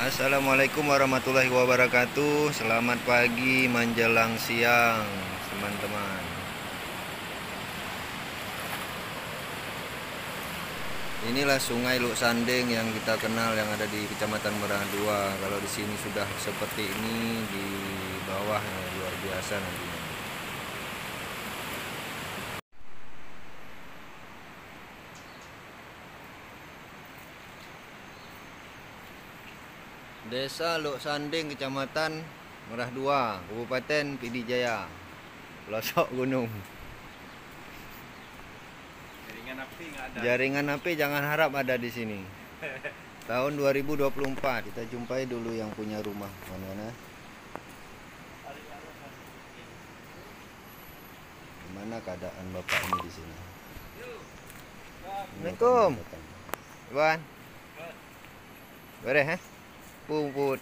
Assalamualaikum warahmatullahi wabarakatuh. Selamat pagi menjelang siang, teman-teman. Inilah Sungai Luk Sanding yang kita kenal, yang ada di Kecamatan Merah 2. Kalau di sini sudah seperti ini, di bawah luar biasa nantinya. Desa Luk Sanding, Kecamatan Merah 2, Kabupaten PD Jaya, pelosok gunung. Jaringan api nggak ada. Jaringan api jangan harap ada di sini. Tahun 2024 kita jumpai dulu yang punya rumah. Mana-mana? Gimana keadaan bapak ini di sini? Assalamualaikum. Iwan. Beres, Puput.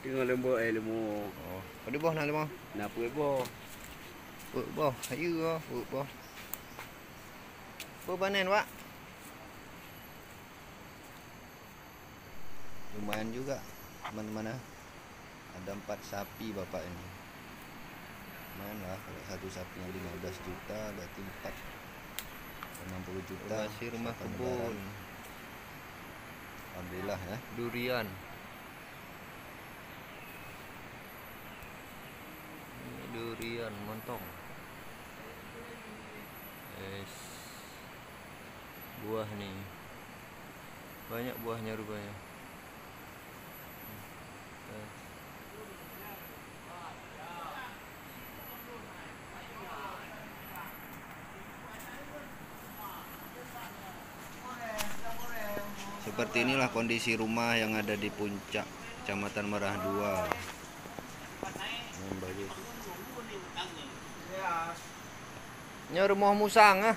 Tengok lembu lembu. Oh, di bawah nak lemah. Napa lembu? Put bawah. Ayo, put bawah. Put panen, Pak. Lumayan juga, teman-teman. Ada 4 sapi bapak ini. Lumayan lah, kalau satu sapinya 15 juta, berarti 4 60 juta. Masih rumah kebun. Alhamdulillah ya. Durian. Ini durian montong. Buah nih. Banyak buahnya rupanya. Seperti inilah kondisi rumah yang ada di puncak Kecamatan Merah 2. Ini rumah musang ah.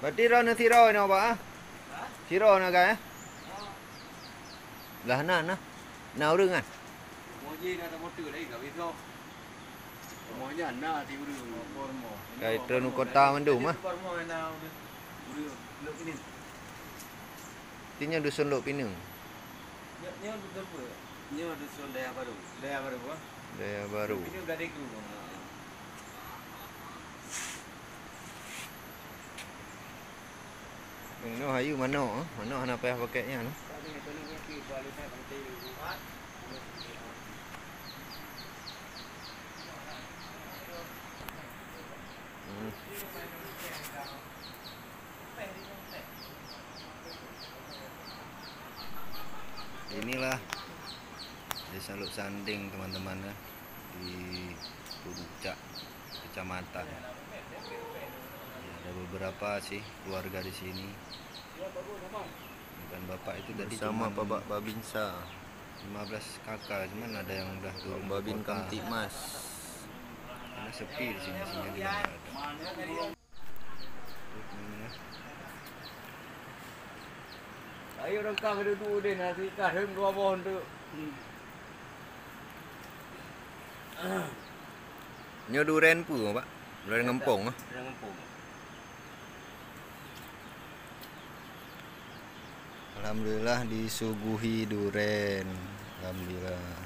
Berarti rona siro ini apa ah? Siro na kaya? Lah na. Na urang ah. Moji na motor lagi enggak bisa. Semuanya na di urang formo. Kaya ito nung kota mandum ah. Formo na urang. Luk ini. Tinya dusun Luk Pinang. Nya betul apa? Nya dusun Daya Baru. Daya Baru apa? Daya Baru. Ini udah deku. Ini hayu mana? Mana nak payah pakainya no? Inilah Desa Luk Sanding, teman-teman ya, di puncak kecamatan. Ya, ada beberapa sih keluarga di sini. Dan bapak itu tadi sama Bapak Babinsa 15 kakak, cuman ada yang udah turun Babin Kamtibmas. Karena sepi di sini, dia nggak ada. Ayo orang kah duduk deh nanti kah hem dua pohon tu. Nyo duren pu, Pak. Duren ngempong ah. Duren ngempong. Alhamdulillah disuguhi duren. Alhamdulillah.